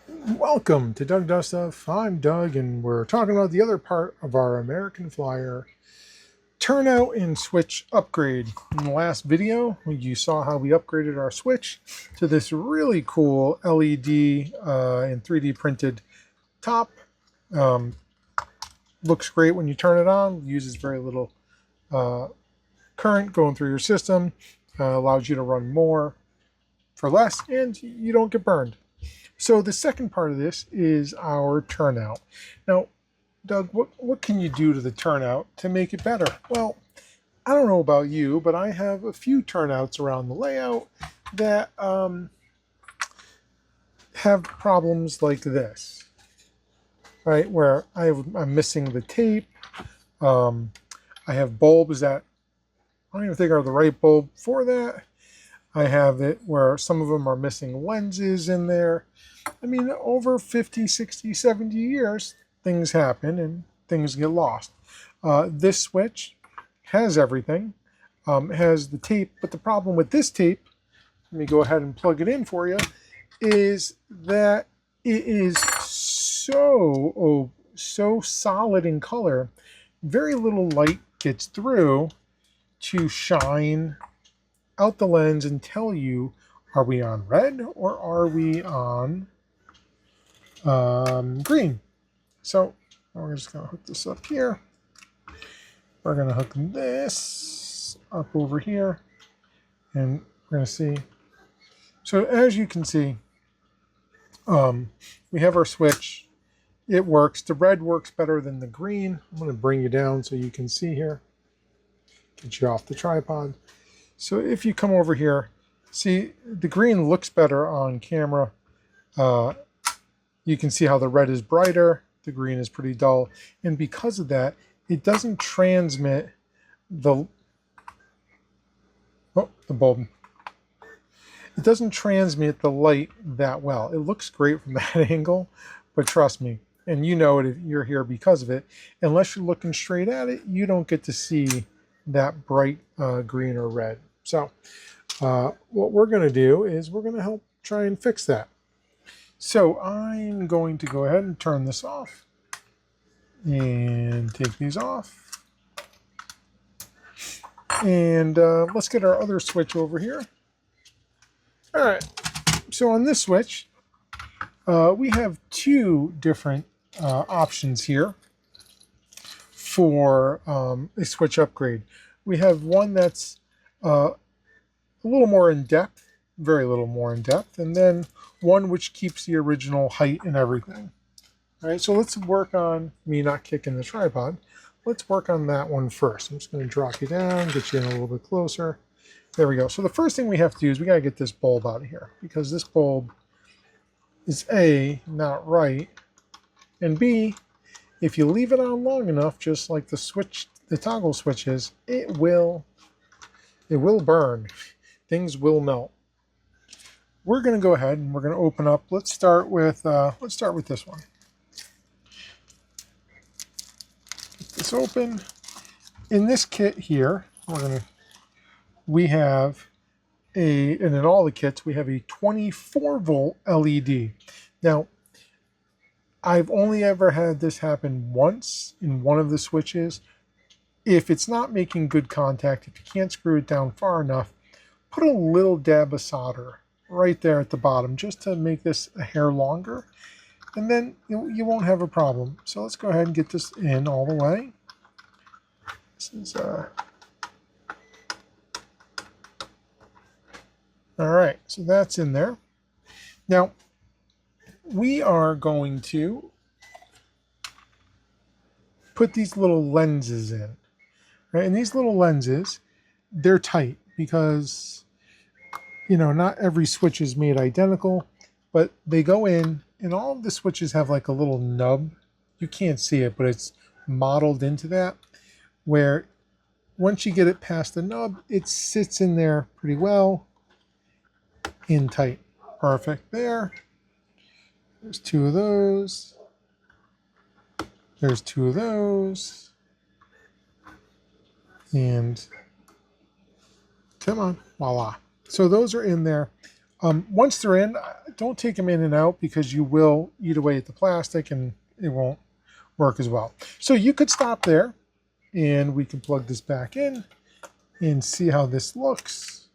Welcome to Doug Does Stuff. I'm Doug, and we're talking about the other part of our American Flyer turnout and switch upgrade. In the last video, you saw how we upgraded our switch to this really cool LED and 3D printed top. Looks great when you turn it on, uses very little current going through your system, allows you to run more for less, and you don't get burned. So the second part of this is our turnout. Now, Doug, what can you do to the turnout to make it better? Well, I don't know about you, but I have a few turnouts around the layout that have problems like this, right? Where I'm missing the tape. I have bulbs that I don't even think are the right bulb for that. I have it where some of them are missing lenses in there. I mean, over 50, 60, 70 years, things happen and things get lost. This switch has everything, has the tape, but the problem with this tape, let me go ahead and plug it in for you, is that it is so solid in color, very little light gets through to shine out the lens and tell you, are we on red or are we on green? So we're just going to hook this up here. We're going to hook this up over here, and we're going to see. So as you can see, we have our switch. It works. The red works better than the green. I'm going to bring you down so you can see here. Get you off the tripod. So if you come over here, see the green looks better on camera. You can see how the red is brighter, the green is pretty dull, and because of that, it doesn't transmit the bulb. It doesn't transmit the light that well. It looks great from that angle, but trust me, and you know it if you're here because of it, unless you're looking straight at it, you don't get to see that bright green or red. So what we're going to do is we're going to help try and fix that. So I'm going to go ahead and turn this off and take these off. And let's get our other switch over here. All right, so on this switch, we have two different options here for a switch upgrade. We have one that's a little more in depth, very little more in depth, and then one which keeps the original height and everything. All right, so let's work on me not kicking the tripod. Let's work on that one first. I'm just going to drop you down, get you in a little bit closer. There we go. So the first thing we have to do is we got to get this bulb out of here, because this bulb is A, not right, and B, if you leave it on long enough, just like the toggle switch is, it will burn. Things will melt. We're going to go ahead and we're going to open up. Let's start with this one. Get this open. In this kit here, we have and in all the kits we have a 24 volt LED. Now, I've only ever had this happen once in one of the switches. If it's not making good contact, if you can't screw it down far enough, put a little dab of solder right there at the bottom just to make this a hair longer, and then you won't have a problem. So let's go ahead and get this in all the way. This is all right, so that's in there. Now we are going to put these little lenses in, right? And these little lenses, they're tight because, you know, not every switch is made identical, but they go in, and all of the switches have like a little nub. You can't see it, but it's modeled into that, where once you get it past the nub, it sits in there pretty well, in tight. Perfect there. There's two of those. There's two of those. And come on, voila. So those are in there. Once they're in, don't take them in and out because you will eat away at the plastic and it won't work as well. So you could stop there and we can plug this back in and see how this looks.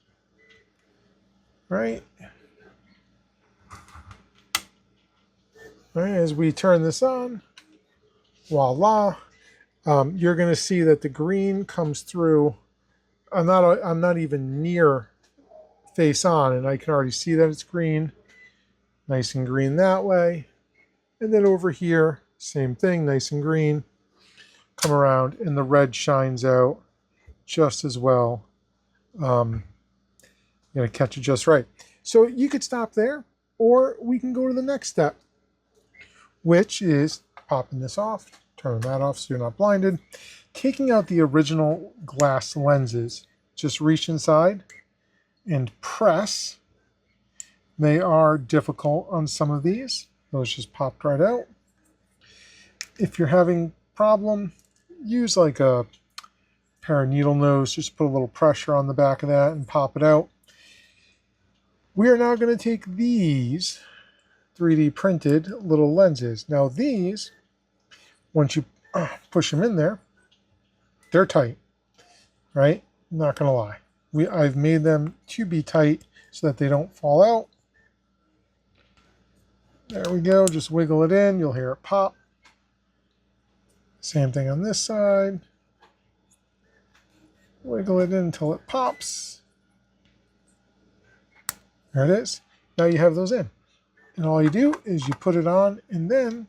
Right? All right, as we turn this on, voila, you're going to see that the green comes through. I'm not even near face on, and I can already see that it's green, nice and green that way. And then over here, same thing, nice and green. Come around, and the red shines out just as well. Going to catch it just right. So you could stop there, or we can go to the next step, which is popping this off, turning that off so you're not blinded, taking out the original glass lenses. Just reach inside and press. They are difficult on some of these. Those just popped right out. If you're having problem, use like a pair of needle nose, just put a little pressure on the back of that and pop it out. We are now going to take these 3D printed little lenses. Now these, once you push them in there, they're tight, right? I'm not going to lie. I've made them to be tight so that they don't fall out. There we go. Just wiggle it in. You'll hear it pop. Same thing on this side. Wiggle it in until it pops. There it is. Now you have those in. And all you do is you put it on and then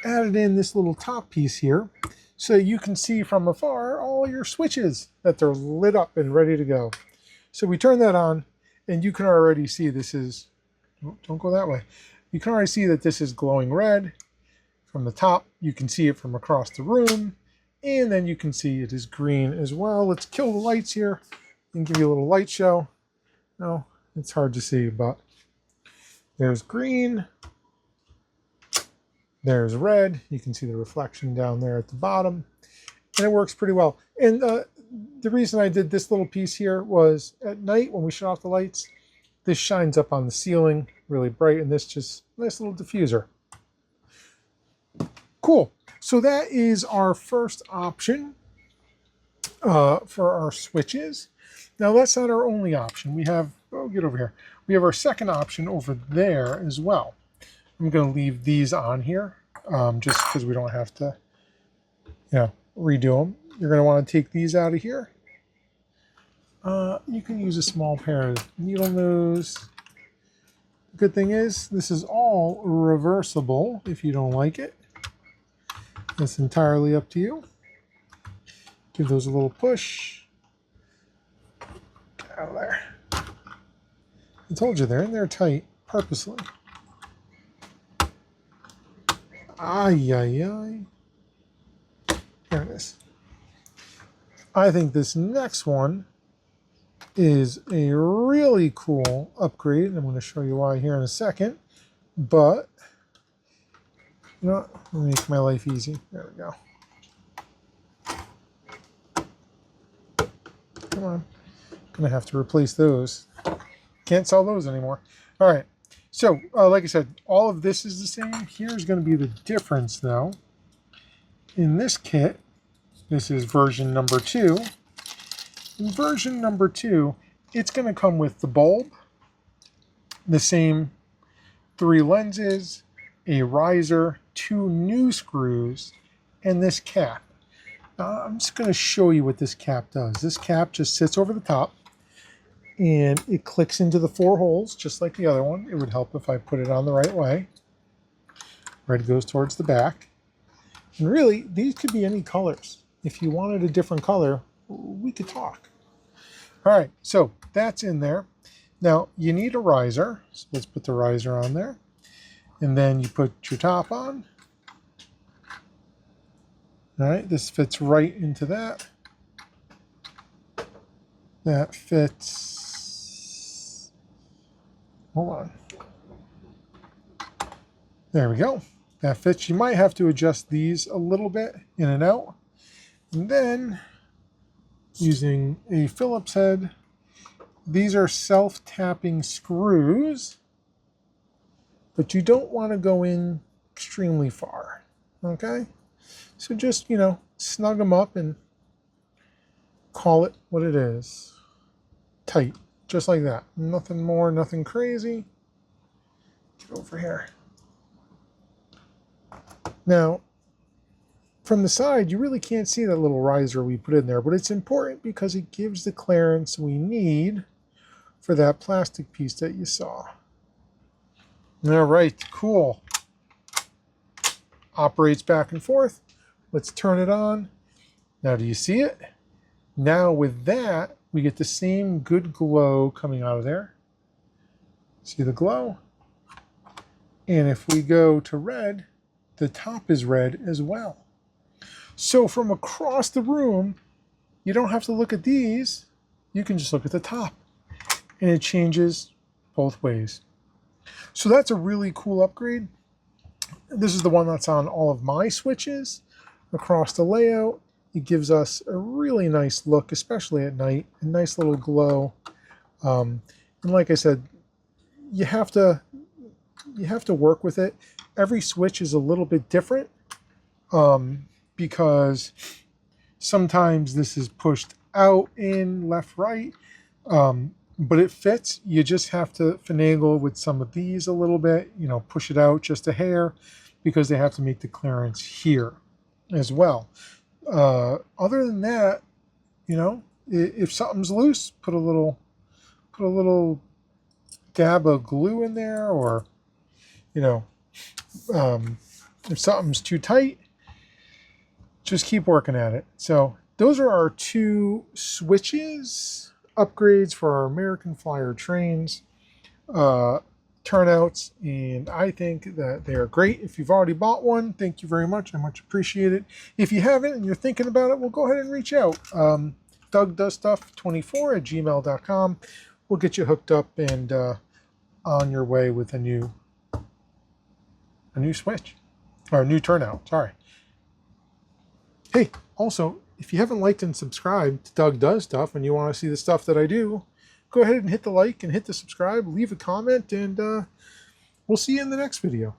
add it in this little top piece here so you can see from afar all your switches, that they're lit up and ready to go. So we turn that on and you can already see this is, don't go that way. You can already see that this is glowing red from the top. You can see it from across the room, and then you can see it is green as well. Let's kill the lights here and give you a little light show. No, it's hard to see, but there's green, there's red. You can see the reflection down there at the bottom, and it works pretty well. And the reason I did this little piece here was at night when we shut off the lights, this shines up on the ceiling really bright, and this just nice little diffuser. Cool. So that is our first option for our switches. Now that's not our only option. We have, get over here. We have our second option over there as well. I'm going to leave these on here just because we don't have to, redo them. You're going to want to take these out of here. You can use a small pair of needle nose. The good thing is this is all reversible if you don't like it. That's entirely up to you. Give those a little push. Get out of there. I told you they're in there tight purposely. Ay, ay, ay. There it is. I think this next one is a really cool upgrade. I'm going to show you why here in a second. But, you know what? Let me make my life easy. There we go. Come on. I'm going to have to replace those. Can't sell those anymore. All right. So, like I said, all of this is the same. Here's going to be the difference, though. In this kit, this is version number 2. In version number 2, it's going to come with the bulb, the same 3 lenses, a riser, 2 new screws, and this cap. I'm just going to show you what this cap does. This cap just sits over the top, and it clicks into the 4 holes, just like the other one. It would help if I put it on the right way. Right, it goes towards the back. And really, these could be any colors. If you wanted a different color, we could talk. All right, so that's in there. Now, you need a riser. So let's put the riser on there. And then you put your top on. All right, this fits right into that. That fits. Hold on. There we go. That fits. You might have to adjust these a little bit in and out. And then, using a Phillips head, these are self-tapping screws, but you don't want to go in extremely far. Okay? So just, snug them up and call it what it is. Tight. Just like that. Nothing more, nothing crazy. Get over here. Now, from the side, you really can't see that little riser we put in there, but it's important because it gives the clearance we need for that plastic piece that you saw. All right, cool. Operates back and forth. Let's turn it on. Now, do you see it? Now with that, we get the same good glow coming out of there. See the glow? And if we go to red, the top is red as well. So from across the room, you don't have to look at these. You can just look at the top. And it changes both ways. So that's a really cool upgrade. This is the one that's on all of my switches. Across the layout, it gives us a really nice look, especially at night. A nice little glow. And like I said, you have to work with it. Every switch is a little bit different because sometimes this is pushed out, in, left, right, but it fits. You just have to finagle with some of these a little bit, push it out just a hair because they have to make the clearance here as well. Other than that, if something's loose, put a little dab of glue in there, or if something's too tight, just keep working at it. So those are our two switches, upgrades for our American Flyer trains, turnouts, and I think that they are great. If you've already bought one, thank you very much. I much appreciate it. If you haven't and you're thinking about it, well, go ahead and reach out. DougDoesStuff24@gmail.com. We'll get you hooked up and on your way with a new switch, or a new turnout, sorry. Hey, also, if you haven't liked and subscribed to Doug Does Stuff and you want to see the stuff that I do, go ahead and hit the like and hit the subscribe, leave a comment, and we'll see you in the next video.